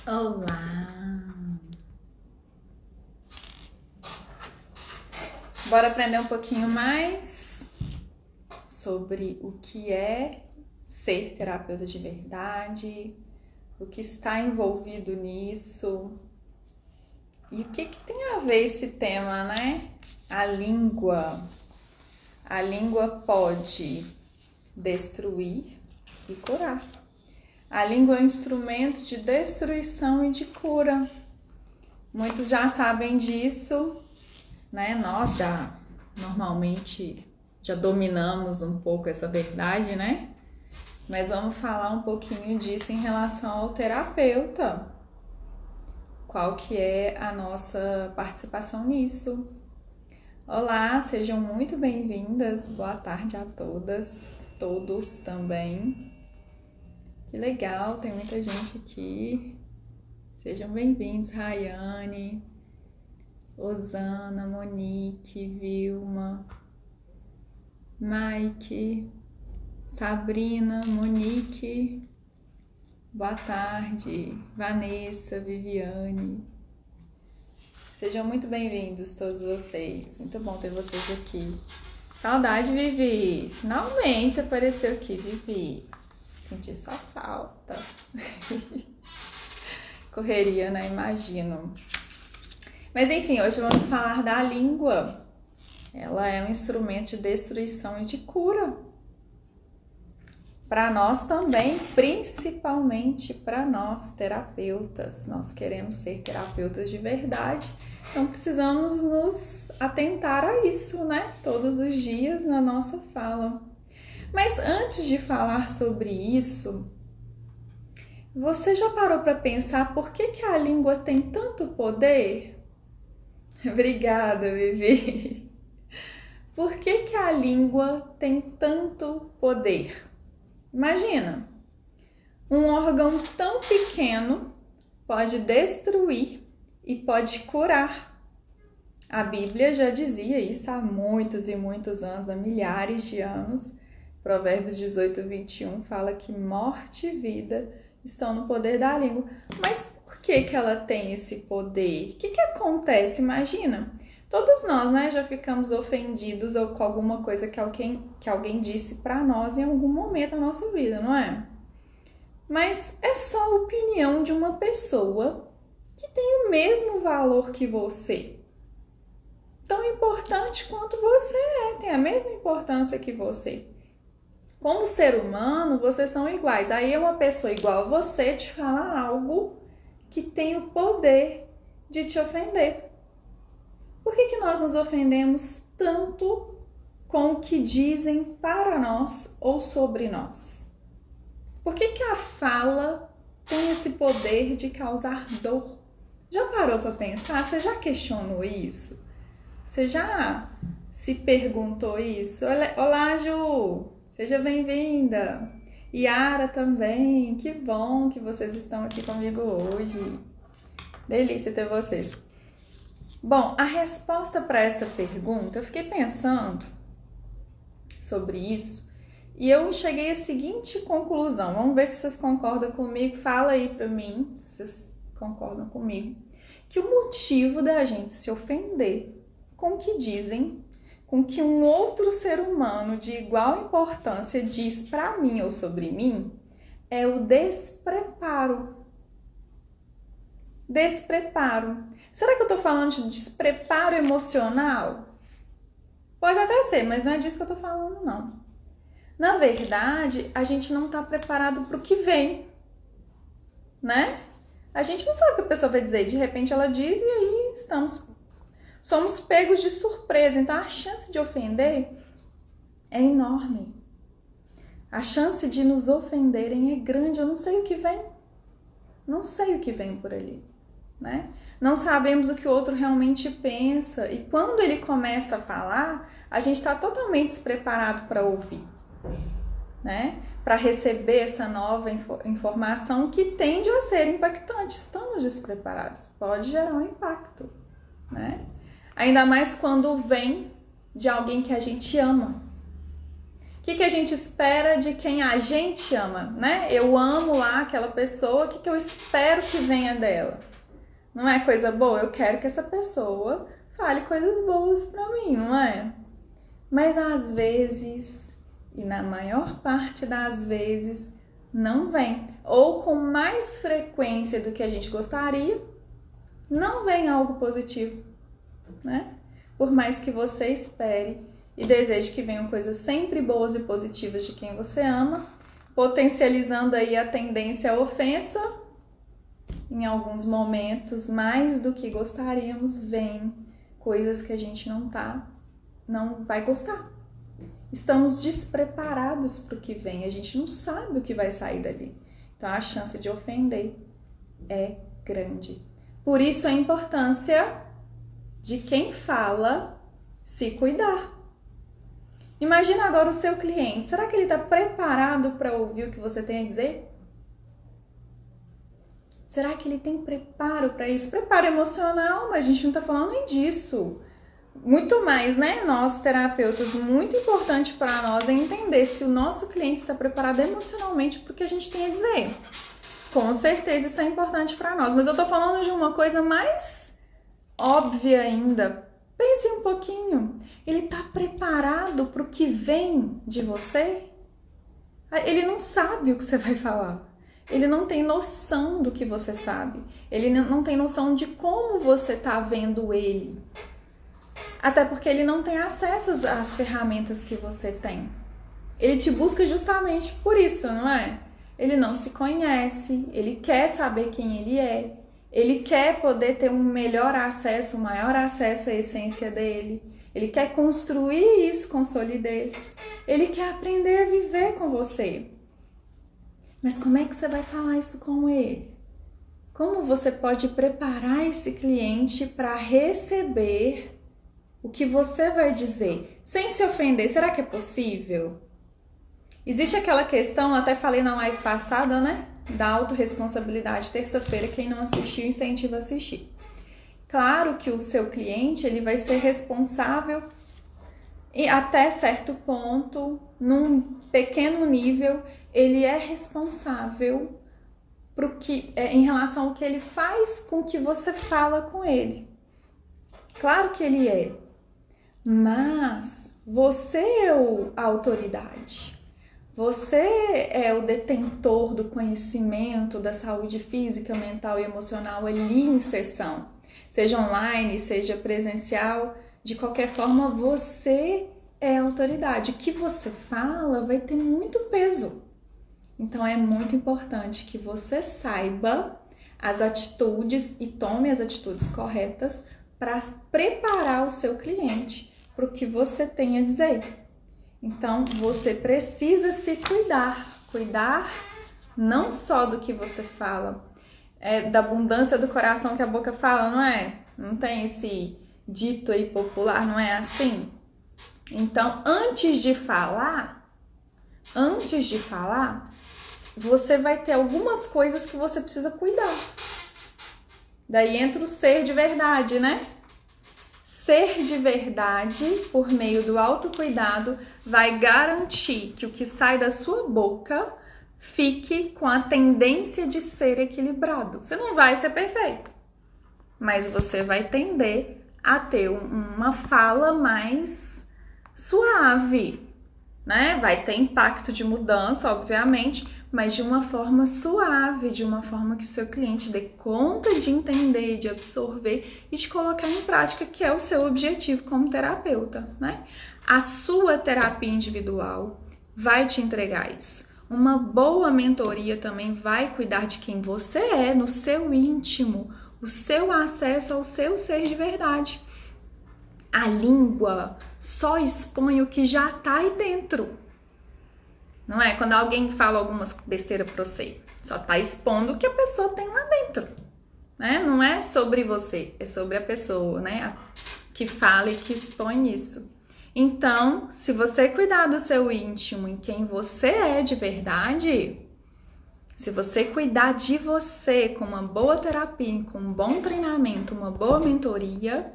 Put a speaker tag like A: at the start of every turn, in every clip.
A: Olá! Bora aprender um pouquinho mais sobre o que é ser terapeuta de verdade, o que está envolvido nisso e o que tem a ver esse tema, né? A língua. A língua pode destruir e curar. A língua é um instrumento de destruição e de cura. Muitos já sabem disso, né? Nós normalmente já dominamos um pouco essa verdade, né? Mas vamos falar um pouquinho disso em relação ao terapeuta. Qual que é a nossa participação nisso? Olá, sejam muito bem-vindas. Boa tarde a todas, todos também. Que legal, tem muita gente aqui. Sejam bem-vindos, Rayane, Osana, Monique, Vilma, Mike, Sabrina, Monique, boa tarde, Vanessa, Viviane. Sejam muito bem-vindos todos vocês. Muito bom ter vocês aqui. Saudade, Vivi. Finalmente você apareceu aqui, Vivi. Senti sua falta. Correria, né? Imagino. Mas enfim, hoje vamos falar da língua. Ela é um instrumento de destruição e de cura. Para nós também, principalmente para nós terapeutas. Nós queremos ser terapeutas de verdade, então precisamos nos atentar a isso, né? Todos os dias na nossa fala. Mas antes de falar sobre isso, você já parou para pensar por que a língua tem tanto poder? Obrigada, Vivi. Por que a língua tem tanto poder? Imagina, um órgão tão pequeno pode destruir e pode curar. A Bíblia já dizia isso há muitos e muitos anos, há milhares de anos. Provérbios 18, 21 fala que morte e vida estão no poder da língua. Mas por que ela tem esse poder? O que acontece? Imagina, todos nós, né, já ficamos ofendidos ou com alguma coisa que alguém disse para nós em algum momento da nossa vida, não é? Mas é só a opinião de uma pessoa que tem o mesmo valor que você. Tão importante quanto você tem a mesma importância que você. Como ser humano, vocês são iguais. Aí uma pessoa igual a você te fala algo que tem o poder de te ofender. Por que nós nos ofendemos tanto com o que dizem para nós ou sobre nós? Por que a fala tem esse poder de causar dor? Já parou para pensar? Você já questionou isso? Você já se perguntou isso? Olá, Ju! Seja bem-vinda! Yara também! Que bom que vocês estão aqui comigo hoje! Delícia ter vocês! Bom, a resposta para essa pergunta, eu fiquei pensando sobre isso e eu cheguei à seguinte conclusão. Vamos ver se vocês concordam comigo. Fala aí para mim se vocês concordam comigo. Que o motivo da gente se ofender com o que dizem, com o que um outro ser humano de igual importância diz para mim ou sobre mim, é o despreparo. Despreparo. Será que eu tô falando de despreparo emocional? Pode até ser, mas não é disso que eu tô falando, não. Na verdade, a gente não tá preparado pro que vem, né? A gente não sabe o que a pessoa vai dizer. De repente ela diz e aí somos pegos de surpresa. Então a chance de ofender é enorme. A chance de nos ofenderem é grande. Eu não sei o que vem. Não sei o que vem por ali, né? Não sabemos o que o outro realmente pensa. E quando ele começa a falar, a gente está totalmente despreparado para ouvir, né? Para receber essa nova informação que tende a ser impactante. Estamos despreparados. Pode gerar um impacto, né? Ainda mais quando vem de alguém que a gente ama. O que a gente espera de quem a gente ama, né? Eu amo lá aquela pessoa, o que eu espero que venha dela? Não é coisa boa? Eu quero que essa pessoa fale coisas boas pra mim, não é? Mas às vezes, e na maior parte das vezes, não vem. Ou com mais frequência do que a gente gostaria, não vem algo positivo, né? Por mais que você espere e deseje que venham coisas sempre boas e positivas de quem você ama, potencializando aí a tendência à ofensa, em alguns momentos, mais do que gostaríamos, vem coisas que a gente não vai gostar. Estamos despreparados para o que vem, a gente não sabe o que vai sair dali. Então a chance de ofender é grande. Por isso a importância de quem fala se cuidar. Imagina agora o seu cliente. Será que ele está preparado para ouvir o que você tem a dizer? Será que ele tem preparo para isso? Preparo emocional, mas a gente não está falando nem disso. Muito mais, né? Nós, terapeutas, muito importante para nós é entender se o nosso cliente está preparado emocionalmente para o que a gente tem a dizer. Com certeza isso é importante para nós, mas eu tô falando de uma coisa mais óbvia ainda. Pense um pouquinho. Ele tá preparado para o que vem de você? Ele não sabe o que você vai falar. Ele não tem noção do que você sabe. Ele não tem noção de como você tá vendo ele. Até porque ele não tem acesso às ferramentas que você tem. Ele te busca justamente por isso, não é? Ele não se conhece, ele quer saber quem ele é, ele quer poder ter um melhor acesso, um maior acesso à essência dele, ele quer construir isso com solidez, ele quer aprender a viver com você. Mas como é que você vai falar isso com ele? Como você pode preparar esse cliente para receber o que você vai dizer, sem se ofender? Será que é possível? Existe aquela questão, até falei na live passada, né? Da autorresponsabilidade. Terça-feira, quem não assistiu, incentiva a assistir. Claro que o seu cliente, ele vai ser responsável e até certo ponto, num pequeno nível, ele é responsável pro que, em relação ao que ele faz com o que você fala com ele. Claro que ele é. Mas você é a autoridade. Você é o detentor do conhecimento da saúde física, mental e emocional ali em sessão. Seja online, seja presencial, de qualquer forma você é a autoridade. O que você fala vai ter muito peso. Então é muito importante que você saiba as atitudes e tome as atitudes corretas para preparar o seu cliente para o que você tem a dizer. Então, você precisa se cuidar não só do que você fala, da abundância do coração que a boca fala, não é? Não tem esse dito aí popular, não é assim? Então, antes de falar, você vai ter algumas coisas que você precisa cuidar. Daí entra o ser de verdade, né? Ser de verdade, por meio do autocuidado, vai garantir que o que sai da sua boca fique com a tendência de ser equilibrado. Você não vai ser perfeito, mas você vai tender a ter uma fala mais suave, né? Vai ter impacto de mudança, obviamente, mas de uma forma suave, de uma forma que o seu cliente dê conta de entender, de absorver e de colocar em prática, que é o seu objetivo como terapeuta, né? A sua terapia individual vai te entregar isso. Uma boa mentoria também vai cuidar de quem você é, no seu íntimo, o seu acesso ao seu ser de verdade. A língua só expõe o que já tá aí dentro. Não é? Quando alguém fala algumas besteiras pra você, só tá expondo o que a pessoa tem lá dentro, né? Não é sobre você, é sobre a pessoa, né? Que fala e que expõe isso. Então, se você cuidar do seu íntimo, em quem você é de verdade, se você cuidar de você com uma boa terapia, com um bom treinamento, uma boa mentoria,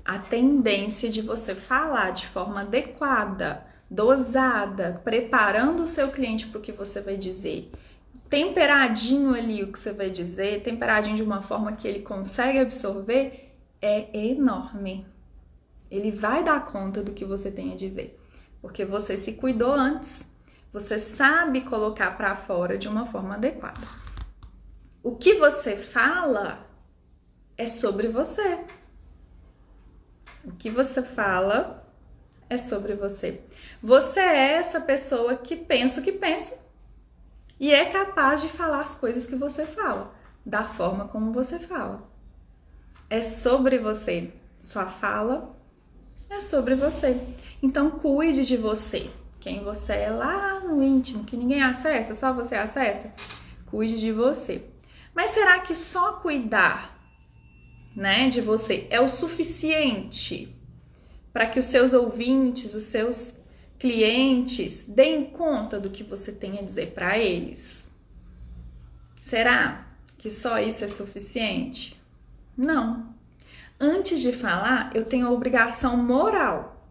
A: a tendência de você falar de forma adequada dosada, preparando o seu cliente para o que você vai dizer, temperadinho ali o que você vai dizer, temperadinho de uma forma que ele consegue absorver, é enorme. Ele vai dar conta do que você tem a dizer, porque você se cuidou antes, você sabe colocar para fora de uma forma adequada. O que você fala é sobre você. O que você fala é sobre você. Você é essa pessoa que pensa o que pensa e é capaz de falar as coisas que você fala, da forma como você fala. É sobre você. Sua fala é sobre você. Então, cuide de você. Quem você é lá no íntimo, que ninguém acessa, só você acessa, cuide de você. Mas será que só cuidar, né, de você é o suficiente para que os seus ouvintes, os seus clientes deem conta do que você tem a dizer para eles? Será que só isso é suficiente? Não. Antes de falar, eu tenho a obrigação moral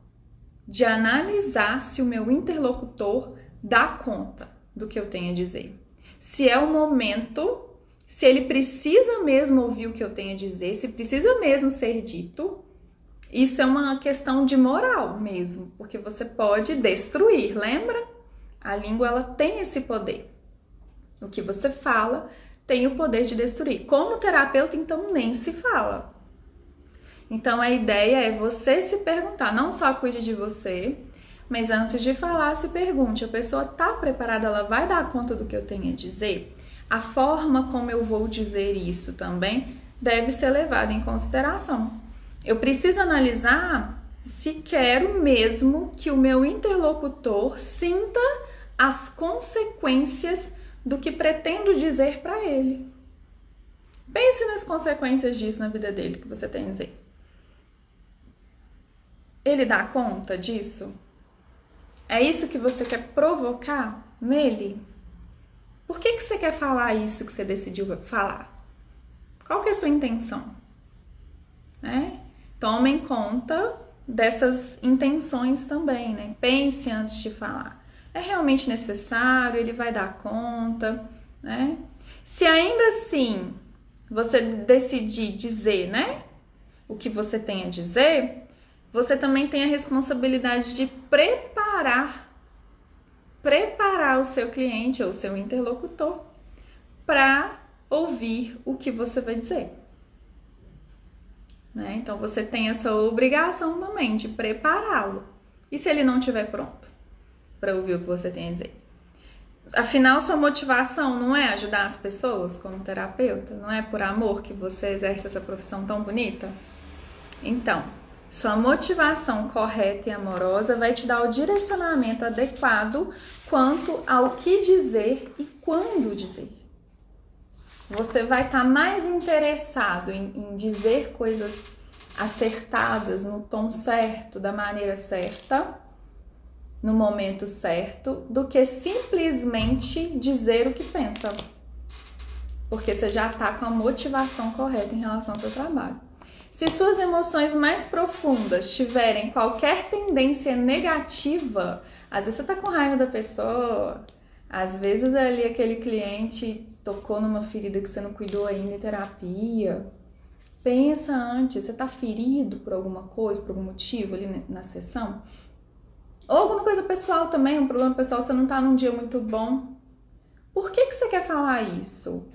A: de analisar se o meu interlocutor dá conta do que eu tenho a dizer. Se é o momento, se ele precisa mesmo ouvir o que eu tenho a dizer, se precisa mesmo ser dito. Isso é uma questão de moral mesmo, porque você pode destruir, lembra? A língua, ela tem esse poder. O que você fala tem o poder de destruir. Como terapeuta, então, nem se fala. Então, a ideia é você se perguntar, não só cuide de você, mas antes de falar, se pergunte, a pessoa está preparada, ela vai dar conta do que eu tenho a dizer? A forma como eu vou dizer isso também deve ser levada em consideração. Eu preciso analisar se quero mesmo que o meu interlocutor sinta as consequências do que pretendo dizer para ele. Pense nas consequências disso na vida dele, que você tem a dizer. Ele dá conta disso? É isso que você quer provocar nele? Por que você quer falar isso que você decidiu falar? Qual que é a sua intenção? Tomem conta dessas intenções também, né? Pense antes de falar. É realmente necessário? Ele vai dar conta, né? Se ainda assim você decidir dizer, né, o que você tem a dizer, você também tem a responsabilidade de preparar o seu cliente ou o seu interlocutor para ouvir o que você vai dizer. Né? Então, você tem essa obrigação também de prepará-lo. E se ele não estiver pronto para ouvir o que você tem a dizer? Afinal, sua motivação não é ajudar as pessoas como terapeuta? Não é por amor que você exerce essa profissão tão bonita? Então, sua motivação correta e amorosa vai te dar o direcionamento adequado quanto ao que dizer e quando dizer. Você vai estar mais interessado em dizer coisas acertadas, no tom certo, da maneira certa, no momento certo, do que simplesmente dizer o que pensa. Porque você já está com a motivação correta em relação ao seu trabalho. Se suas emoções mais profundas tiverem qualquer tendência negativa, às vezes você está com raiva da pessoa, às vezes ali aquele cliente tocou numa ferida que você não cuidou ainda em terapia. Pensa antes, você está ferido por alguma coisa, por algum motivo ali na sessão? Ou alguma coisa pessoal também, um problema pessoal, você não está num dia muito bom. Por que você quer falar isso?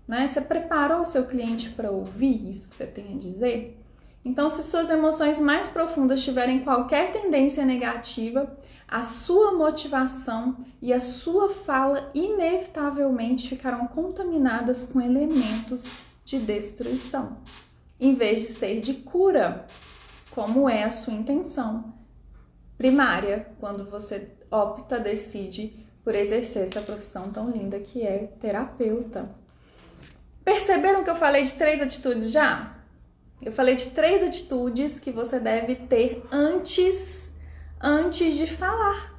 A: Né? Você preparou o seu cliente para ouvir isso que você tem a dizer? Então, se suas emoções mais profundas tiverem qualquer tendência negativa, a sua motivação e a sua fala inevitavelmente ficarão contaminadas com elementos de destruição, em vez de ser de cura, como é a sua intenção primária, quando você decide por exercer essa profissão tão linda que é terapeuta. Perceberam que eu falei de 3 atitudes já? Eu falei de 3 atitudes que você deve ter antes de falar.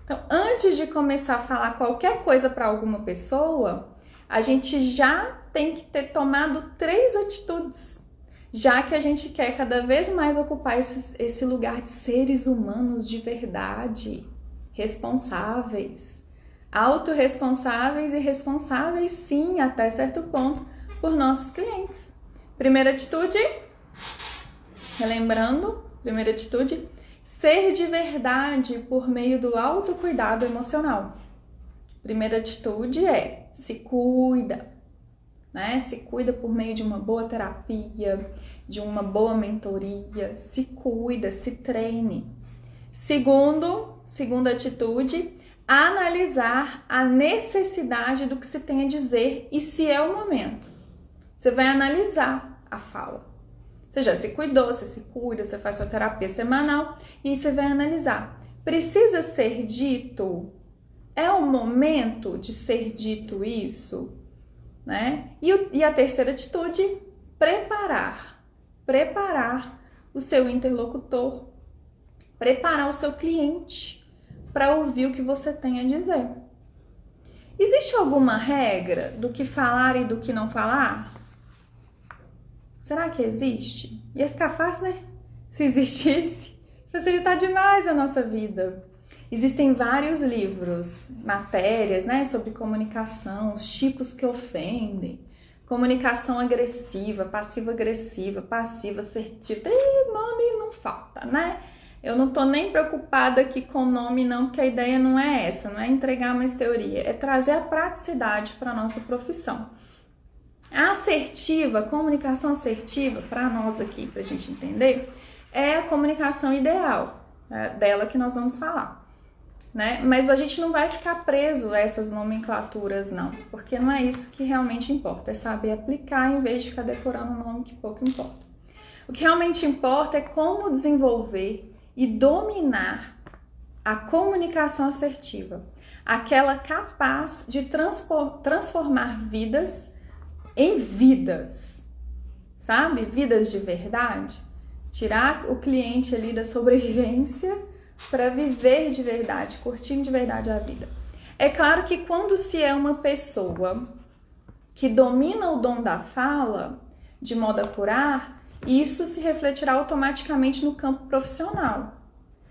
A: Então, antes de começar a falar qualquer coisa para alguma pessoa, a gente já tem que ter tomado 3 atitudes. já que a gente quer cada vez mais ocupar esse lugar de seres humanos de verdade, responsáveis, autorresponsáveis e responsáveis, sim, até certo ponto, por nossos clientes. Primeira atitude, relembrando, primeira atitude, ser de verdade por meio do autocuidado emocional. Primeira atitude é se cuida, né? Se cuida por meio de uma boa terapia, de uma boa mentoria, se cuida, se treine. Segunda atitude, analisar a necessidade do que se tem a dizer e se é o momento. Você vai analisar a fala. Você já se cuidou, você se cuida, você faz sua terapia semanal e você vai analisar. Precisa ser dito? É o momento de ser dito isso? Né? E a terceira atitude, preparar o seu interlocutor, preparar o seu cliente para ouvir o que você tem a dizer. Existe alguma regra do que falar e do que não falar? Será que existe? Ia ficar fácil, né? Se existisse, facilitar demais a nossa vida. Existem vários livros, matérias, né, sobre comunicação, os tipos que ofendem, comunicação agressiva, passiva-agressiva, passiva, assertiva, nome não falta, né? Eu não tô nem preocupada aqui com o nome não, porque a ideia não é essa, não é entregar mais teoria, é trazer a praticidade para a nossa profissão. A assertiva, comunicação assertiva, para nós aqui, para a gente entender, é a comunicação ideal, dela que nós vamos falar. Né? Mas a gente não vai ficar preso a essas nomenclaturas, não, porque não é isso que realmente importa, é saber aplicar em vez de ficar decorando um nome que pouco importa. O que realmente importa é como desenvolver e dominar a comunicação assertiva, aquela capaz de transformar vidas em vidas, sabe? Vidas de verdade, tirar o cliente ali da sobrevivência para viver de verdade, curtir de verdade a vida. É claro que quando se é uma pessoa que domina o dom da fala de modo a curar, isso se refletirá automaticamente no campo profissional.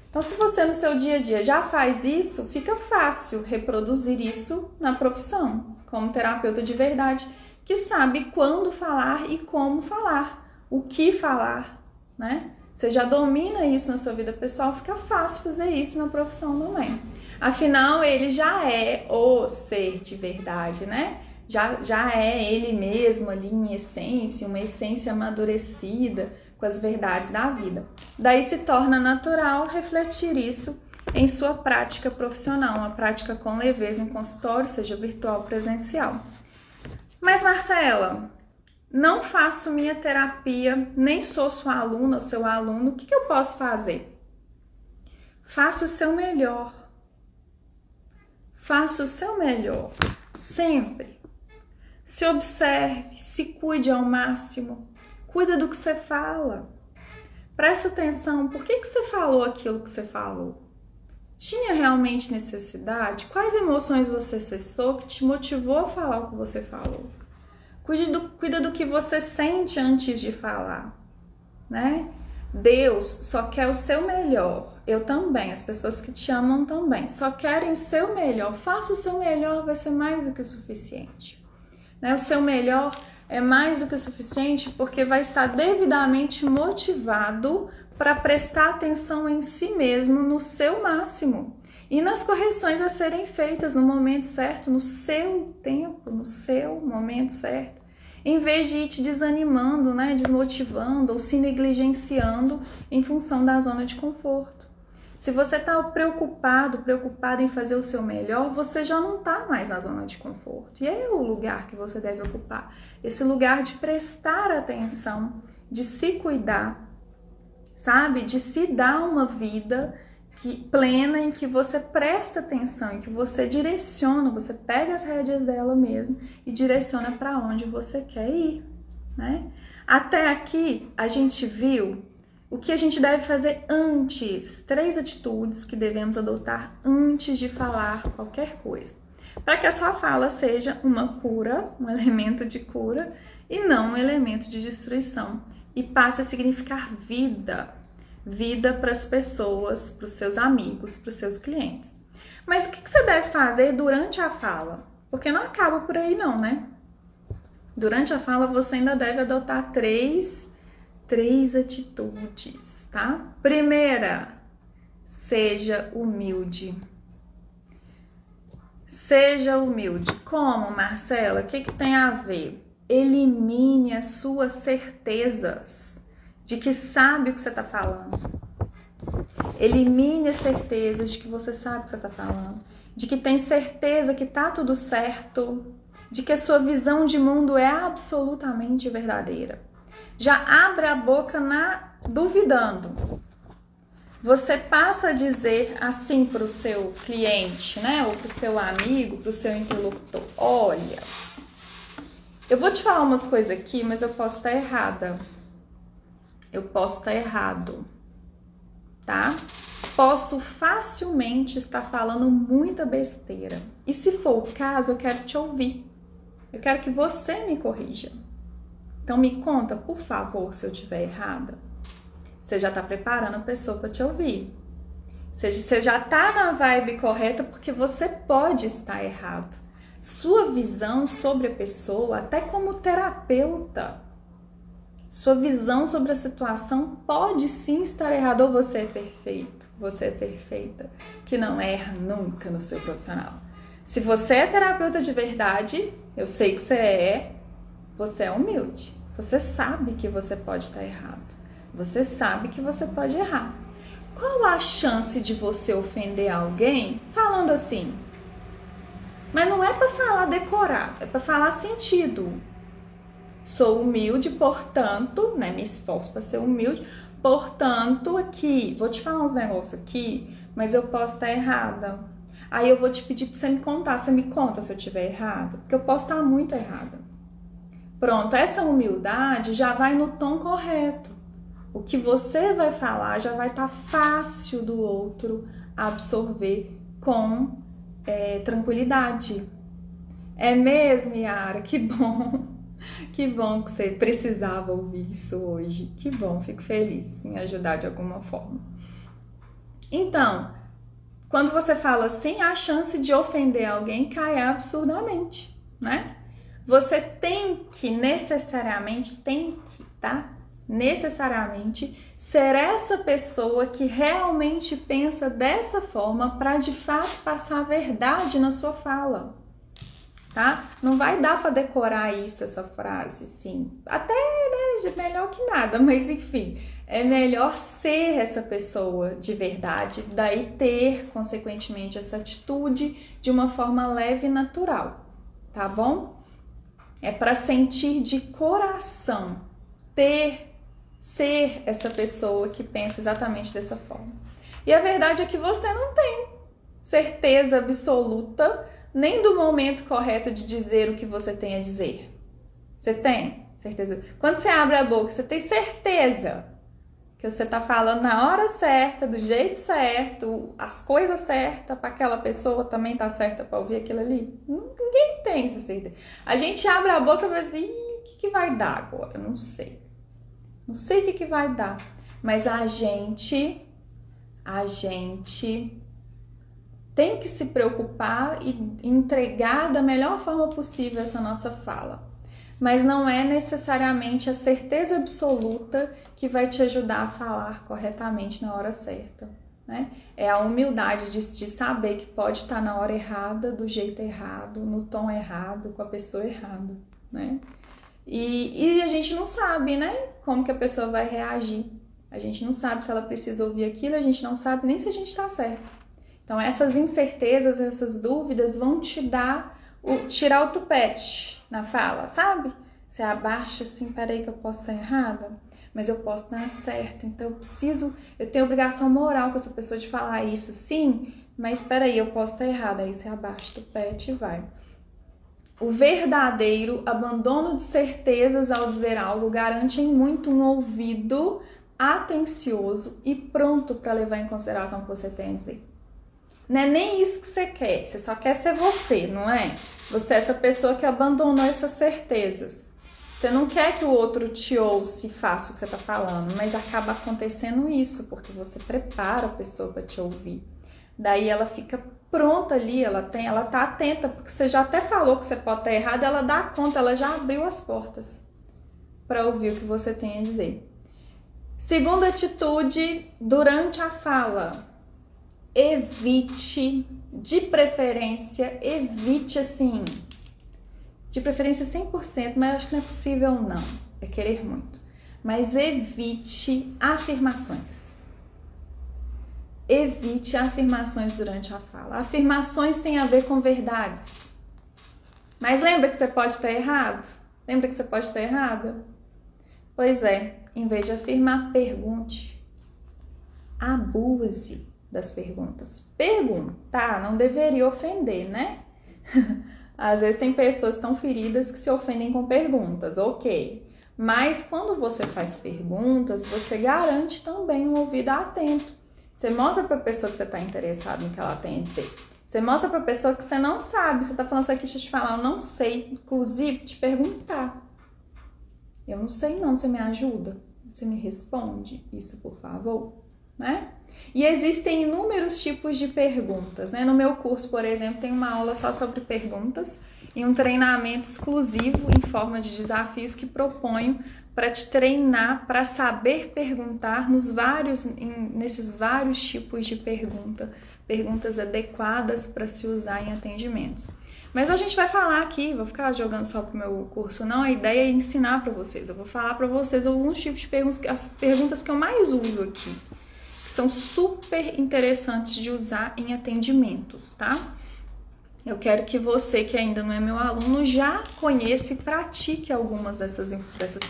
A: Então, se você no seu dia a dia já faz isso, fica fácil reproduzir isso na profissão, como terapeuta de verdade, que sabe quando falar e como falar, o que falar, né? Você já domina isso na sua vida pessoal, fica fácil fazer isso na profissão também. Afinal, ele já é o ser de verdade, né? Já é ele mesmo ali em essência, uma essência amadurecida com as verdades da vida. Daí se torna natural refletir isso em sua prática profissional, uma prática com leveza em consultório, seja virtual ou presencial. Mas, Marcela, não faço minha terapia, nem sou sua aluna ou seu aluno, o que eu posso fazer? Faça o seu melhor. Faça o seu melhor, sempre. Se observe, se cuide ao máximo, cuida do que você fala. Presta atenção, por que você falou aquilo que você falou? Tinha realmente necessidade? Quais emoções você acessou que te motivou a falar o que você falou? Cuida do que você sente antes de falar, né? Deus só quer o seu melhor. Eu também, as pessoas que te amam também. Só querem o seu melhor. Faça o seu melhor, vai ser mais do que o suficiente. Né? O seu melhor é mais do que o suficiente porque vai estar devidamente motivado para prestar atenção em si mesmo, no seu máximo. E nas correções a serem feitas no momento certo, no seu tempo, no seu momento certo. Em vez de ir te desanimando, né, desmotivando ou se negligenciando em função da zona de conforto. Se você está preocupada em fazer o seu melhor, você já não está mais na zona de conforto. E é o lugar que você deve ocupar. Esse lugar de prestar atenção, de se cuidar, sabe? De se dar uma vida plena em que você presta atenção, em que você direciona, você pega as rédeas dela mesmo e direciona para onde você quer ir, né? Até aqui a gente viu o que a gente deve fazer antes, 3 atitudes que devemos adotar antes de falar qualquer coisa, para que a sua fala seja uma cura, um elemento de cura e não um elemento de destruição, e passe a significar vida. Vida para as pessoas, para os seus amigos, para os seus clientes. Mas o que você deve fazer durante a fala? Porque não acaba por aí não, né? Durante a fala você ainda deve adotar três atitudes, tá? Primeira, seja humilde. Seja humilde. Como, Marcela? O que tem a ver? Elimine as suas certezas de que sabe o que você está falando. Elimine as certezas de que você sabe o que você está falando. De que tem certeza que tá tudo certo. De que a sua visão de mundo é absolutamente verdadeira. Já abre a boca duvidando. Você passa a dizer assim para o seu cliente, né? Ou para o seu amigo, para o seu interlocutor. Olha, eu vou te falar umas coisas aqui, mas eu posso estar errada. Eu posso estar errado, tá? Posso facilmente estar falando muita besteira. E se for o caso, eu quero te ouvir. Eu quero que você me corrija. Então me conta, por favor, se eu estiver errada. Você já está preparando a pessoa para te ouvir. Você já está na vibe correta porque você pode estar errado. Sua visão sobre a pessoa, até como terapeuta, sua visão sobre a situação pode sim estar errada. Ou você é perfeito, você é perfeita, que não erra nunca no seu profissional. Se você é terapeuta de verdade, eu sei que você é humilde. Você sabe que você pode estar errado. Você sabe que você pode errar. Qual a chance de você ofender alguém falando assim? Mas não é para falar decorado, é para falar sentido. Sou humilde, portanto, né, me esforço para ser humilde, portanto, aqui, vou te falar uns negócios aqui, mas eu posso estar errada. Aí eu vou te pedir para você me contar, você me conta se eu estiver errada, porque eu posso estar muito errada. Pronto, essa humildade já vai no tom correto. O que você vai falar já vai estar fácil do outro absorver com tranquilidade. É mesmo, Yara? Que bom! Que bom que você precisava ouvir isso hoje. Que bom, fico feliz em ajudar de alguma forma. Então, quando você fala assim, a chance de ofender alguém cai absurdamente, né? Você tem que necessariamente ser essa pessoa que realmente pensa dessa forma para de fato passar a verdade na sua fala, tá? Não vai dar para decorar essa frase, sim. Até, né, melhor que nada, mas enfim, é melhor ser essa pessoa de verdade, daí ter, consequentemente, essa atitude de uma forma leve e natural, tá bom? É para sentir de coração, ser essa pessoa que pensa exatamente dessa forma. E a verdade é que você não tem certeza absoluta nem do momento correto de dizer o que você tem a dizer. Você tem certeza? Quando você abre a boca, você tem certeza que você está falando na hora certa, do jeito certo, as coisas certas, para aquela pessoa também tá certa para ouvir aquilo ali? Ninguém tem essa certeza. A gente abre a boca e vai dizer, o que vai dar agora? Eu não sei. Não sei o que vai dar, mas a gente tem que se preocupar e entregar da melhor forma possível essa nossa fala. Mas não é necessariamente a certeza absoluta que vai te ajudar a falar corretamente na hora certa, né? É a humildade de saber que pode estar na hora errada, do jeito errado, no tom errado, com a pessoa errada, né? E a gente não sabe, né, como que a pessoa vai reagir. A gente não sabe se ela precisa ouvir aquilo, a gente não sabe nem se a gente está certo. Então, essas incertezas, essas dúvidas vão tirar o tupete na fala, sabe? Você abaixa assim, peraí que eu posso estar errada, mas eu posso estar certa. Então, eu tenho obrigação moral com essa pessoa de falar isso, sim, mas peraí, eu posso estar errada. Aí você abaixa o tupete e vai. O verdadeiro abandono de certezas ao dizer algo garante em muito um ouvido atencioso e pronto para levar em consideração o que você tem a dizer. Não é nem isso que você quer, você só quer ser você, não é? Você é essa pessoa que abandonou essas certezas. Você não quer que o outro te ouça e faça o que você está falando, mas acaba acontecendo isso, porque você prepara a pessoa para te ouvir. Daí ela fica pronta ali, ela tá atenta, porque você já até falou que você pode estar errado, ela dá conta, ela já abriu as portas para ouvir o que você tem a dizer. Segunda atitude, durante a fala, evite, de preferência, evite assim, de preferência 100%, mas acho que não é possível não, é querer muito. Mas evite afirmações. Evite afirmações durante a fala. Afirmações têm a ver com verdades. Mas lembra que você pode estar errado? Lembra que você pode estar errada? Pois é, em vez de afirmar, pergunte. Abuse das perguntas. Perguntar não deveria ofender, né? Às vezes tem pessoas tão feridas que se ofendem com perguntas, ok. Mas quando você faz perguntas, você garante também um ouvido atento. Você mostra para a pessoa que você está interessado em que ela tem a dizer. Você mostra para a pessoa que você não sabe. Você está falando isso aqui, deixa eu te falar, eu não sei. Inclusive, te perguntar. Eu não sei não, você me ajuda? Você me responde isso, por favor? Né? E existem inúmeros tipos de perguntas, né? No meu curso, por exemplo, tem uma aula só sobre perguntas e um treinamento exclusivo em forma de desafios que proponho para te treinar para saber perguntar nesses vários tipos de perguntas adequadas para se usar em atendimentos. Mas a gente vai falar aqui, vou ficar jogando só pro meu curso, não, a ideia é ensinar para vocês. Eu vou falar para vocês alguns tipos de perguntas, as perguntas que eu mais uso aqui, que são super interessantes de usar em atendimentos, tá? Eu quero que você, que ainda não é meu aluno, já conheça e pratique algumas dessas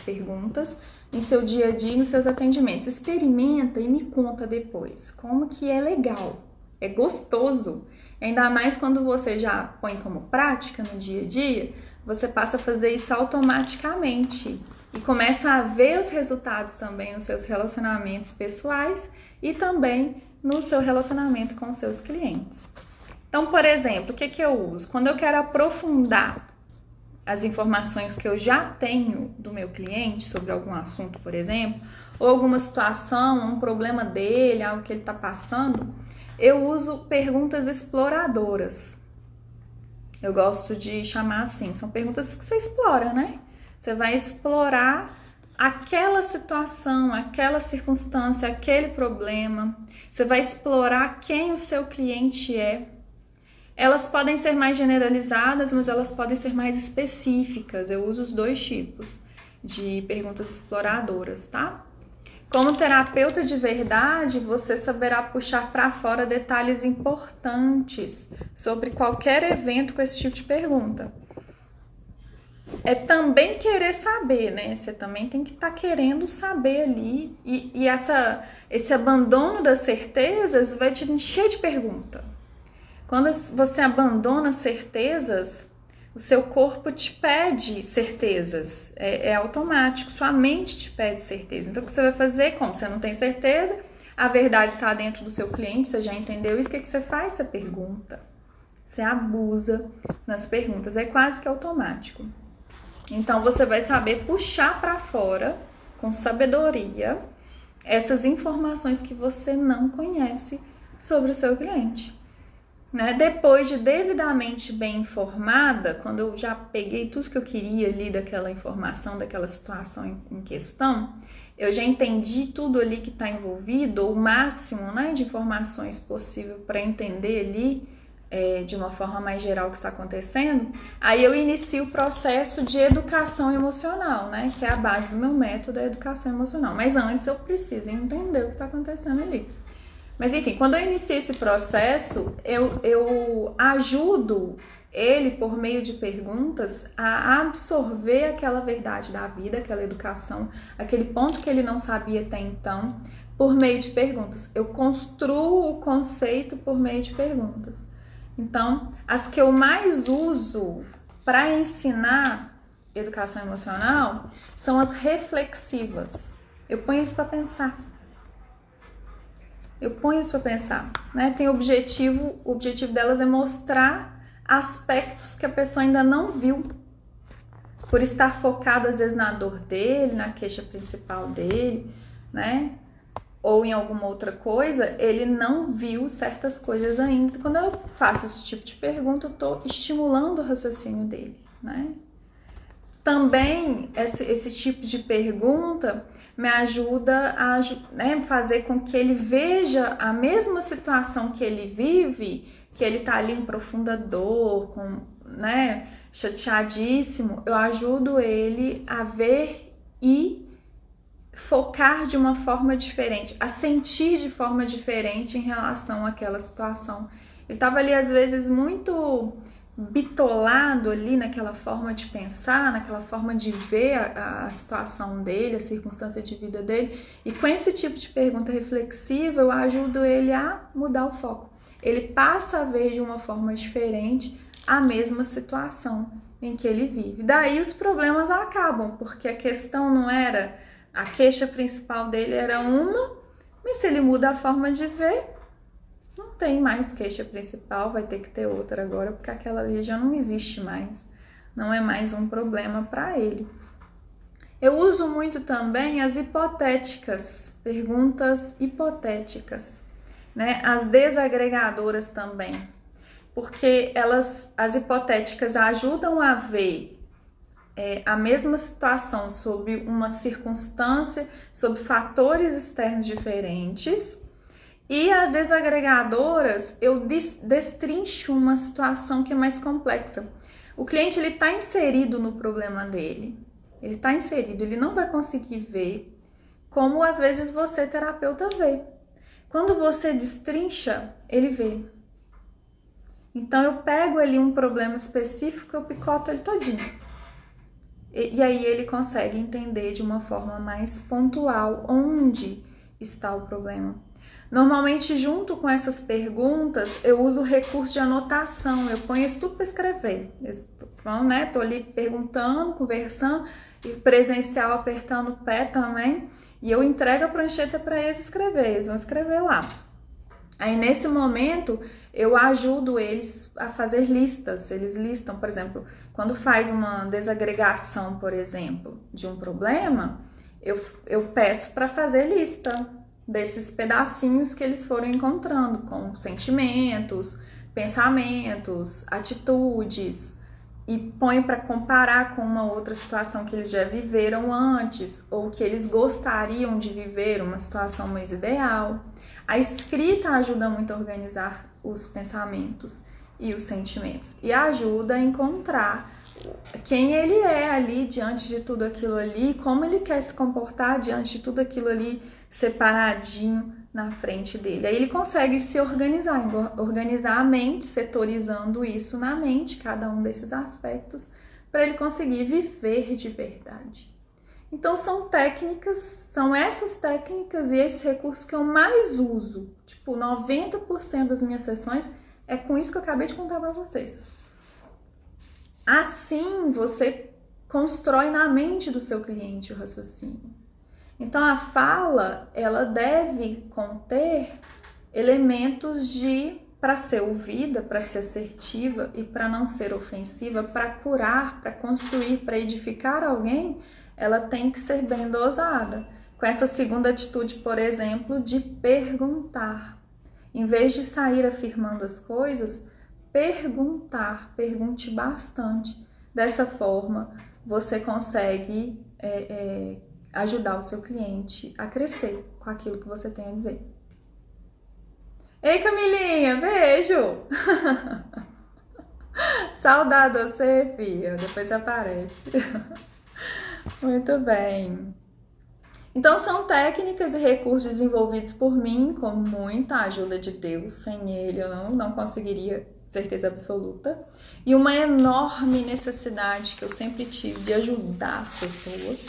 A: perguntas em seu dia a dia e nos seus atendimentos. Experimenta e me conta depois como que é legal, é gostoso. Ainda mais quando você já põe como prática no dia a dia, você passa a fazer isso automaticamente e começa a ver os resultados também nos seus relacionamentos pessoais e também no seu relacionamento com os seus clientes. Então, por exemplo, o que eu uso? Quando eu quero aprofundar as informações que eu já tenho do meu cliente sobre algum assunto, por exemplo, ou alguma situação, um problema dele, algo que ele está passando, eu uso perguntas exploradoras. Eu gosto de chamar assim, são perguntas que você explora, né? Você vai explorar aquela situação, aquela circunstância, aquele problema. Você vai explorar quem o seu cliente é. Elas podem ser mais generalizadas, mas elas podem ser mais específicas. Eu uso os dois tipos de perguntas exploradoras, tá? Como terapeuta de verdade, você saberá puxar para fora detalhes importantes sobre qualquer evento com esse tipo de pergunta. É também querer saber, né? Você também tem que estar querendo saber ali. E esse abandono das certezas vai te encher de pergunta. Quando você abandona certezas, o seu corpo te pede certezas, é automático, sua mente te pede certeza. Então, o que você vai fazer? Como você não tem certeza, a verdade está dentro do seu cliente, você já entendeu isso, o que você faz? Você pergunta, você abusa nas perguntas, é quase que automático. Então, você vai saber puxar para fora, com sabedoria, essas informações que você não conhece sobre o seu cliente. Né? Depois de devidamente bem informada, quando eu já peguei tudo que eu queria ali daquela informação, daquela situação em questão, eu já entendi tudo ali que está envolvido, o máximo, né, de informações possível para entender ali de uma forma mais geral o que está acontecendo, aí eu inicio o processo de educação emocional, né, que é a base do meu método, a educação emocional. Mas antes eu preciso entender o que está acontecendo ali. Mas enfim, quando eu inicio esse processo, eu ajudo ele, por meio de perguntas, a absorver aquela verdade da vida, aquela educação, aquele ponto que ele não sabia até então, por meio de perguntas. Eu construo o conceito por meio de perguntas. Então, as que eu mais uso para ensinar educação emocional são as reflexivas. Eu ponho isso para pensar. Né? Tem o objetivo delas é mostrar aspectos que a pessoa ainda não viu. por estar focado às vezes na dor dele, na queixa principal dele, né? Ou em alguma outra coisa, ele não viu certas coisas ainda. Quando eu faço esse tipo de pergunta, eu estou estimulando o raciocínio dele, né? Também esse tipo de pergunta me ajuda a, né, fazer com que ele veja a mesma situação que ele vive, que ele tá ali em profunda dor, com, né, chateadíssimo. Eu ajudo ele a ver e focar de uma forma diferente, a sentir de forma diferente em relação àquela situação. Ele estava ali às vezes muito bitolado ali naquela forma de pensar, naquela forma de ver a situação dele, a circunstância de vida dele, e com esse tipo de pergunta reflexiva eu ajudo ele a mudar o foco. Ele passa a ver de uma forma diferente a mesma situação em que ele vive. Daí os problemas acabam, porque a questão não era, a queixa principal dele era uma, mas se ele muda a forma de ver, não tem mais queixa principal, vai ter que ter outra agora, porque aquela ali já não existe mais, não é mais um problema para ele. Eu uso muito também as hipotéticas, perguntas hipotéticas, né? As desagregadoras também, porque as hipotéticas ajudam a ver a mesma situação sob uma circunstância, sob fatores externos diferentes. E as desagregadoras, eu destrincho uma situação que é mais complexa. O cliente ele está inserido no problema dele, ele está inserido, ele não vai conseguir ver como às vezes você, terapeuta, vê. Quando você destrincha, ele vê. Então eu pego ali um problema específico, eu picoto ele todinho. E aí ele consegue entender de uma forma mais pontual onde está o problema. Normalmente, junto com essas perguntas, eu uso o recurso de anotação, eu ponho isso tudo para escrever. Então, né, tô ali perguntando, conversando, e presencial apertando o pé também, e eu entrego a prancheta para eles escrever, eles vão escrever lá. Aí, nesse momento, eu ajudo eles a fazer listas, eles listam, por exemplo, quando faz uma desagregação, por exemplo, de um problema, eu peço para fazer lista desses pedacinhos que eles foram encontrando, com sentimentos, pensamentos, atitudes, e põe para comparar com uma outra situação que eles já viveram antes, ou que eles gostariam de viver, uma situação mais ideal. A escrita ajuda muito a organizar os pensamentos e os sentimentos, e ajuda a encontrar quem ele é ali diante de tudo aquilo ali, como ele quer se comportar diante de tudo aquilo ali separadinho na frente dele. Aí ele consegue se organizar a mente, setorizando isso na mente, cada um desses aspectos, para ele conseguir viver de verdade. Então são essas técnicas e esses recursos que eu mais uso. Tipo, 90% das minhas sessões é com isso que eu acabei de contar para vocês. Assim, você constrói na mente do seu cliente o raciocínio. Então, a fala, ela deve conter elementos para ser ouvida, para ser assertiva e para não ser ofensiva, para curar, para construir, para edificar alguém, ela tem que ser bem dosada. Com essa segunda atitude, por exemplo, de perguntar. Em vez de sair afirmando as coisas, perguntar, pergunte bastante. Dessa forma, você consegue ajudar o seu cliente a crescer com aquilo que você tem a dizer. Ei, Camilinha, beijo! Saudade de você, filha. Depois você aparece. Muito bem. Então, são técnicas e recursos desenvolvidos por mim com muita ajuda de Deus. Sem ele, eu não conseguiria, certeza absoluta. E uma enorme necessidade que eu sempre tive de ajudar as pessoas.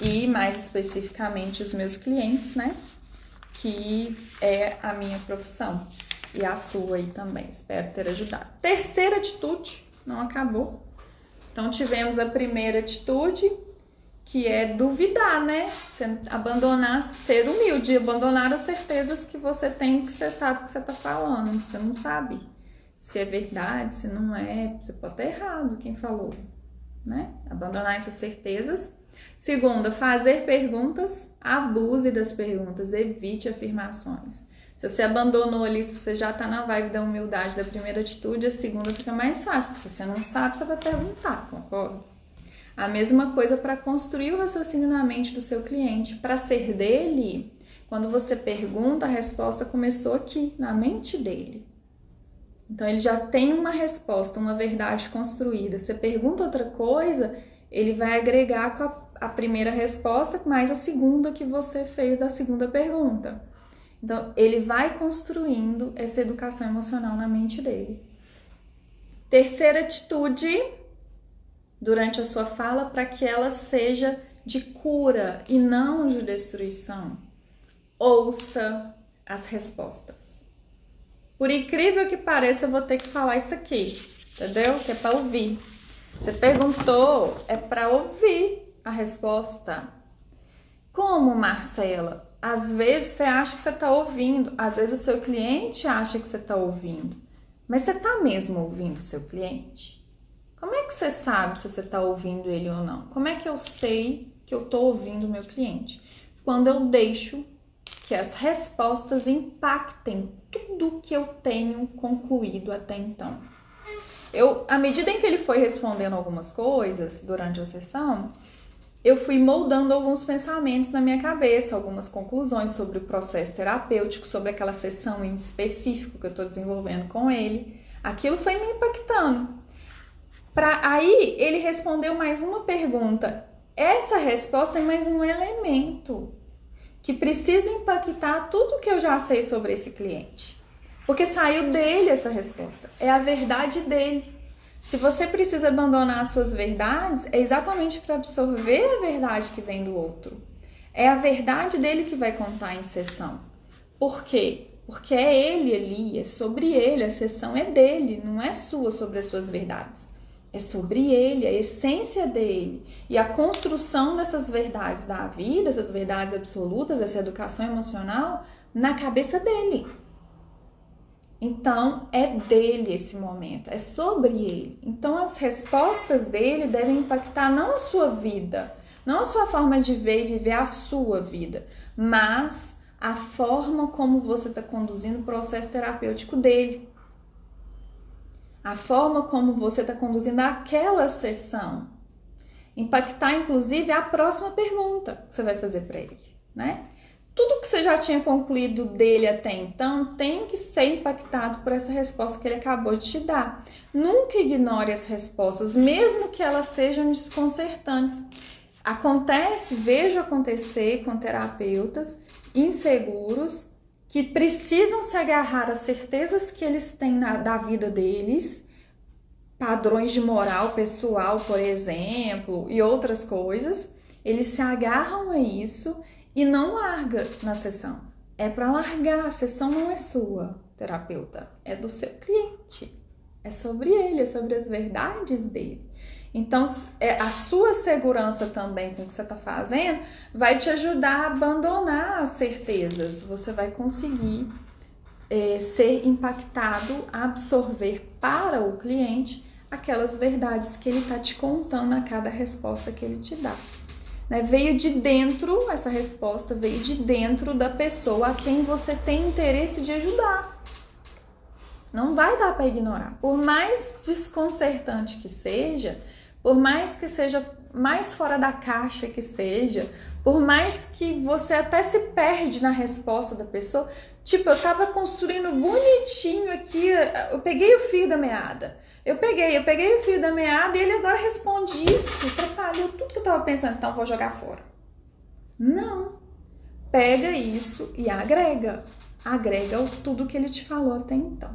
A: E mais especificamente os meus clientes, né? Que é a minha profissão. E a sua aí também. Espero ter ajudado. Terceira atitude, não acabou. Então tivemos a primeira atitude, que é duvidar, né? Abandonar, ser humilde, abandonar as certezas que você tem, que você sabe o que você tá falando. Você não sabe se é verdade, se não é. Você pode estar errado quem falou. né? Abandonar essas certezas. Segunda, fazer perguntas, abuse das perguntas, evite afirmações. Se você abandonou ali, se você já está na vibe da humildade, da primeira atitude, a segunda fica mais fácil, porque se você não sabe, você vai perguntar, concorda? A mesma coisa para construir o raciocínio na mente do seu cliente. Para ser dele, quando você pergunta, a resposta começou aqui, na mente dele. Então, ele já tem uma resposta, uma verdade construída. Você pergunta outra coisa, ele vai agregar com a primeira resposta, mais a segunda que você fez da segunda pergunta. Então, ele vai construindo essa educação emocional na mente dele. Terceira atitude, durante a sua fala, para que ela seja de cura e não de destruição. Ouça as respostas. Por incrível que pareça, eu vou ter que falar isso aqui, entendeu? Que é para ouvir. Você perguntou, é para ouvir a resposta. Como, Marcela? Às vezes você acha que você está ouvindo, às vezes o seu cliente acha que você está ouvindo. Mas você está mesmo ouvindo o seu cliente? Como é que você sabe se você está ouvindo ele ou não? Como é que eu sei que eu estou ouvindo o meu cliente? Quando eu deixo que as respostas impactem tudo que eu tenho concluído até então. À medida em que ele foi respondendo algumas coisas durante a sessão, eu fui moldando alguns pensamentos na minha cabeça, algumas conclusões sobre o processo terapêutico, sobre aquela sessão em específico que eu estou desenvolvendo com ele. Aquilo foi me impactando. Aí ele respondeu mais uma pergunta. Essa resposta é mais um elemento que precisa impactar tudo que eu já sei sobre esse cliente. Porque saiu dele essa resposta. É a verdade dele. Se você precisa abandonar as suas verdades, é exatamente para absorver a verdade que vem do outro. É a verdade dele que vai contar em sessão. Por quê? Porque é ele ali, é sobre ele, a sessão é dele, não é sua sobre as suas verdades. É sobre ele, a essência dele. E a construção dessas verdades da vida, essas verdades absolutas, essa educação emocional, na cabeça dele. Então, é dele esse momento, é sobre ele. Então, as respostas dele devem impactar não a sua vida, não a sua forma de ver e viver a sua vida, mas a forma como você está conduzindo o processo terapêutico dele. A forma como você está conduzindo aquela sessão. Impactar, inclusive, a próxima pergunta que você vai fazer para ele, né? Tudo que você já tinha concluído dele até então tem que ser impactado por essa resposta que ele acabou de te dar. Nunca ignore as respostas, mesmo que elas sejam desconcertantes. Vejo acontecer com terapeutas inseguros que precisam se agarrar às certezas que eles têm da vida deles, padrões de moral pessoal, por exemplo, e outras coisas. Eles se agarram a isso e não larga na sessão. É para largar, a sessão não é sua, terapeuta, é do seu cliente. É sobre ele, é sobre as verdades dele. Então, a sua segurança também com o que você está fazendo vai te ajudar a abandonar as certezas. Você vai conseguir ser impactado, absorver para o cliente aquelas verdades que ele está te contando a cada resposta que ele te dá. Veio de dentro, essa resposta veio de dentro da pessoa a quem você tem interesse de ajudar. Não vai dar para ignorar. Por mais desconcertante que seja, por mais que seja mais fora da caixa que seja, por mais que você até se perde na resposta da pessoa, tipo, eu tava construindo bonitinho aqui, eu peguei o fio da meada. Eu peguei o fio da meada e ele agora responde isso, atrapalhou tudo que eu tava pensando, então eu vou jogar fora. Não. Pega isso e agrega tudo que ele te falou até então.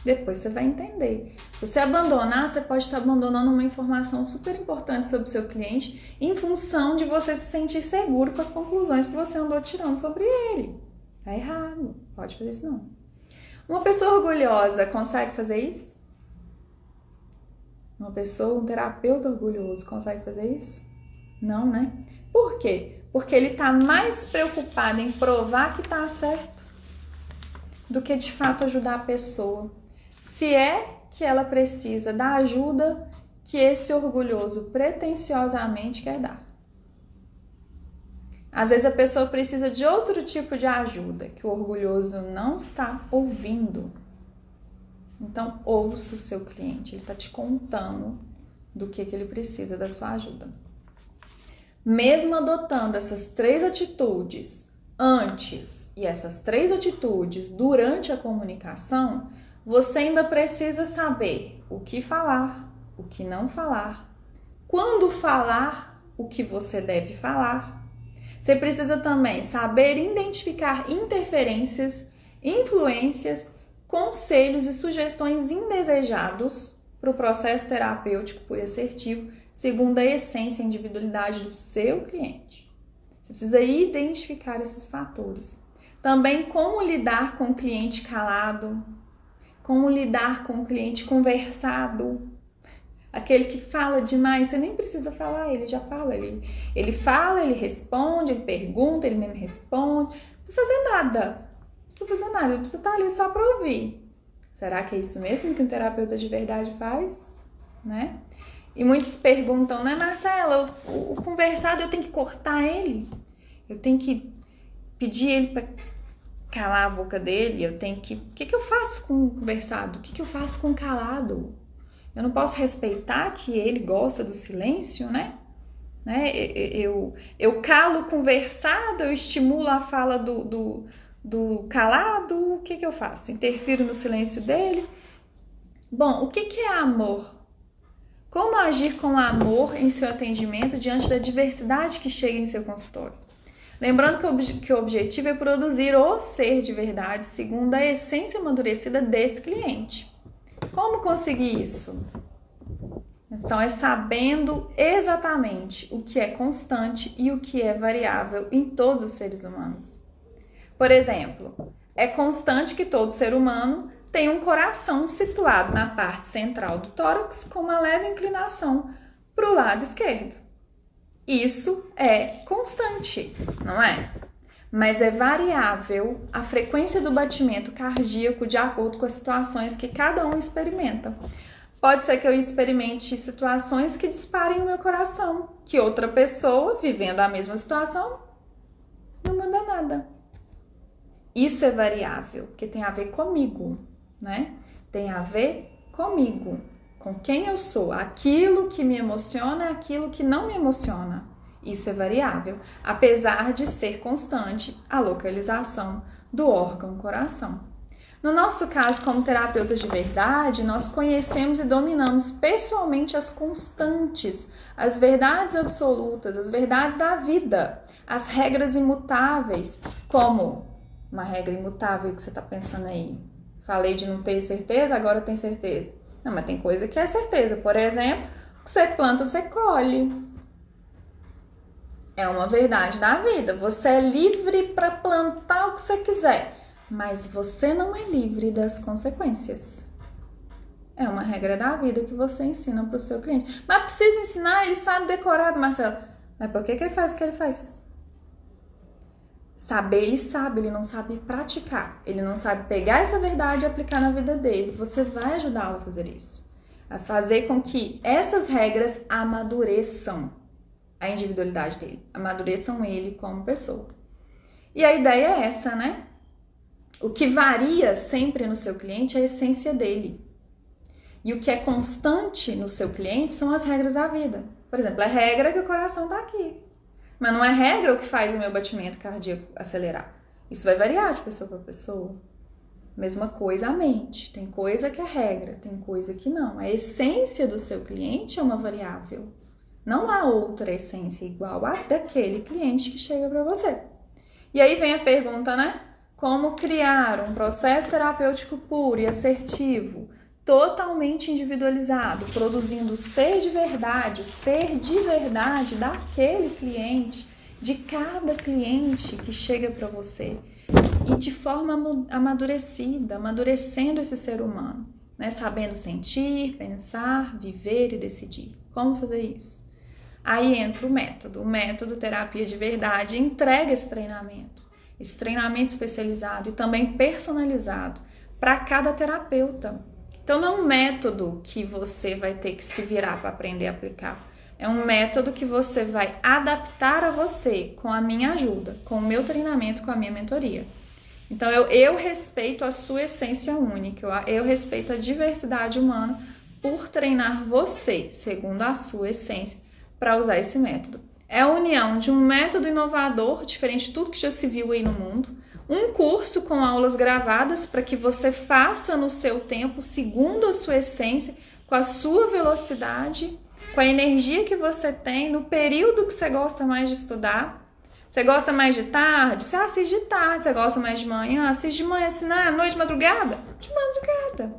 A: Depois você vai entender. Se você abandonar, você pode estar abandonando uma informação super importante sobre o seu cliente em função de você se sentir seguro com as conclusões que você andou tirando sobre ele. Tá errado. Pode fazer isso não. Uma pessoa orgulhosa consegue fazer isso? Um terapeuta orgulhoso consegue fazer isso? Não, né? Por quê? Porque ele tá mais preocupado em provar que tá certo do que de fato ajudar a pessoa. Se é que ela precisa da ajuda que esse orgulhoso pretensiosamente quer dar. Às vezes a pessoa precisa de outro tipo de ajuda que o orgulhoso não está ouvindo. Então, ouça o seu cliente, ele está te contando do que ele precisa da sua ajuda. Mesmo adotando essas 3 atitudes antes e essas 3 atitudes durante a comunicação, você ainda precisa saber o que falar, o que não falar, quando falar o que você deve falar. Você precisa também saber identificar interferências, influências, conselhos e sugestões indesejados para o processo terapêutico puro e assertivo, segundo a essência e individualidade do seu cliente. Você precisa identificar esses fatores. Também como lidar com o cliente calado, como lidar com o cliente conversado, aquele que fala demais, você nem precisa falar, ele já fala, ele fala, ele responde, ele pergunta, ele mesmo responde, não precisa fazer nada. Não precisa fazer nada, ele precisa estar ali só para ouvir. Será que é isso mesmo que um terapeuta de verdade faz? Né? E muitos perguntam, né, Marcela, o conversado eu tenho que cortar ele? Eu tenho que pedir ele para calar a boca dele? Eu tenho que... O que eu faço com o conversado? O que eu faço com o calado? Eu não posso respeitar que ele gosta do silêncio, né? Eu calo o conversado, eu estimulo a fala do calado, o que eu faço? Interfiro no silêncio dele? Bom, o que é amor? Como agir com amor em seu atendimento diante da diversidade que chega em seu consultório? Lembrando que o objetivo é produzir o ser de verdade segundo a essência amadurecida desse cliente. Como conseguir isso? Então, é sabendo exatamente o que é constante e o que é variável em todos os seres humanos. Por exemplo, é constante que todo ser humano tem um coração situado na parte central do tórax com uma leve inclinação para o lado esquerdo. Isso é constante, não é? Mas é variável a frequência do batimento cardíaco de acordo com as situações que cada um experimenta. Pode ser que eu experimente situações que disparem o meu coração, que outra pessoa, vivendo a mesma situação, não muda nada. Isso é variável, porque tem a ver comigo, né? Tem a ver comigo, com quem eu sou. Aquilo que me emociona é aquilo que não me emociona. Isso é variável, apesar de ser constante a localização do órgão coração. No nosso caso, como terapeutas de verdade, nós conhecemos e dominamos pessoalmente as constantes, as verdades absolutas, as verdades da vida, as regras imutáveis, como uma regra imutável que você está pensando aí. Falei de não ter certeza, agora tem certeza. Não, mas tem coisa que é certeza. Por exemplo, que você planta, você colhe. É uma verdade da vida. Você é livre para plantar o que você quiser, mas você não é livre das consequências. É uma regra da vida que você ensina para o seu cliente. Mas precisa ensinar, ele sabe decorado, Marcelo. Mas por que ele faz o que ele faz? Saber, ele sabe, ele não sabe praticar. Ele não sabe pegar essa verdade e aplicar na vida dele. Você vai ajudá-lo a fazer isso. A fazer com que essas regras amadureçam a individualidade dele. Amadureçam ele como pessoa. E a ideia é essa, né? O que varia sempre no seu cliente é a essência dele. E o que é constante no seu cliente são as regras da vida. Por exemplo, é regra que o coração está aqui. Mas não é regra o que faz o meu batimento cardíaco acelerar. Isso vai variar de pessoa para pessoa. Mesma coisa a mente. Tem coisa que é regra, tem coisa que não. A essência do seu cliente é uma variável. Não há outra essência igual a daquele cliente que chega para você. E aí vem a pergunta, né? Como criar um processo terapêutico puro e assertivo, totalmente individualizado, produzindo o ser de verdade daquele cliente, de cada cliente que chega para você, e de forma amadurecida, amadurecendo esse ser humano, né? Sabendo sentir, pensar, viver e decidir. Como fazer isso? Aí entra o método terapia de verdade entrega esse treinamento especializado e também personalizado para cada terapeuta. Então não é um método que você vai ter que se virar para aprender a aplicar. É um método que você vai adaptar a você com a minha ajuda, com o meu treinamento, com a minha mentoria. Então eu respeito a sua essência única, eu respeito a diversidade humana por treinar você, segundo a sua essência, para usar esse método. É a união de um método inovador, diferente de tudo que já se viu aí no mundo, um curso com aulas gravadas para que você faça no seu tempo, segundo a sua essência, com a sua velocidade, com a energia que você tem, no período que você gosta mais de estudar. Você gosta mais de tarde? Você assiste de tarde. Você gosta mais de manhã? Assiste de manhã. Se não, à noite, de madrugada? De madrugada.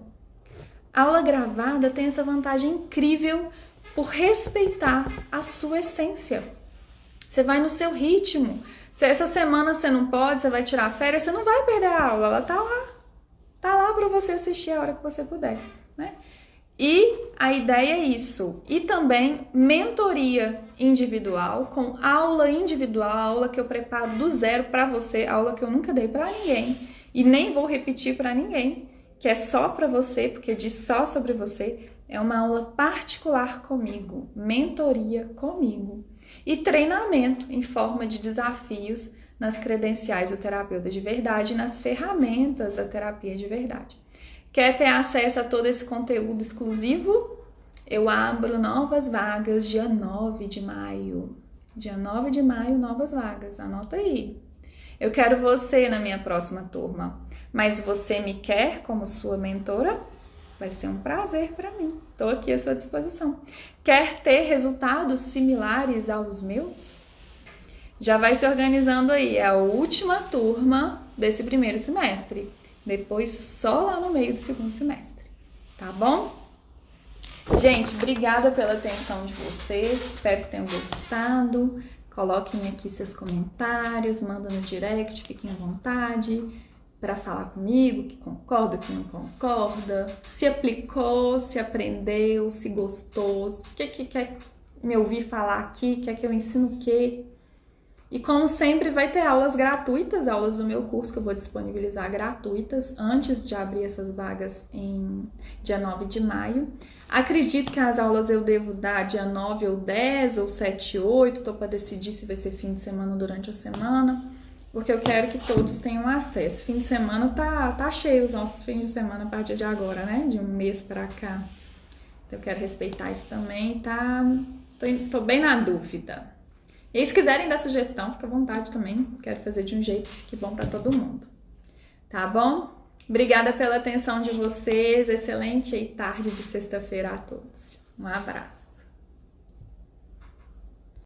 A: A aula gravada tem essa vantagem incrível por respeitar a sua essência. Você vai no seu ritmo. Se essa semana você não pode, você vai tirar férias, você não vai perder a aula. Ela tá lá. Tá lá para você assistir a hora que você puder, né? E a ideia é isso. E também mentoria individual, com aula individual, aula que eu preparo do zero para você, aula que eu nunca dei para ninguém e nem vou repetir para ninguém, que é só para você, porque diz só sobre você. É uma aula particular comigo, mentoria comigo e treinamento em forma de desafios nas credenciais do terapeuta de verdade e nas ferramentas da terapia de verdade. Quer ter acesso a todo esse conteúdo exclusivo? Eu abro novas vagas dia 9 de maio. Dia 9 de maio, novas vagas. Anota aí. Eu quero você na minha próxima turma. Mas você me quer como sua mentora? Vai ser um prazer para mim. Estou aqui à sua disposição. Quer ter resultados similares aos meus? Já vai se organizando aí. É a última turma desse primeiro semestre. Depois só lá no meio do segundo semestre, tá bom? Gente, obrigada pela atenção de vocês, espero que tenham gostado. Coloquem aqui seus comentários, mandem no direct, fiquem à vontade para falar comigo, que concorda, que não concorda, se aplicou, se aprendeu, se gostou, o que quer me ouvir falar aqui, quer que eu ensino o quê? E como sempre vai ter aulas gratuitas, aulas do meu curso que eu vou disponibilizar gratuitas antes de abrir essas vagas em dia 9 de maio. Acredito que as aulas eu devo dar dia 9 ou 10 ou 7 ou 8, tô para decidir se vai ser fim de semana ou durante a semana, porque eu quero que todos tenham acesso. Fim de semana tá cheio os nossos fins de semana a partir de agora, né? De um mês para cá. Então eu quero respeitar isso também, tá? Tô bem na dúvida. E se quiserem dar sugestão, fica à vontade também. Quero fazer de um jeito que fique bom para todo mundo. Tá bom? Obrigada pela atenção de vocês. Excelente tarde de sexta-feira a todos. Um abraço.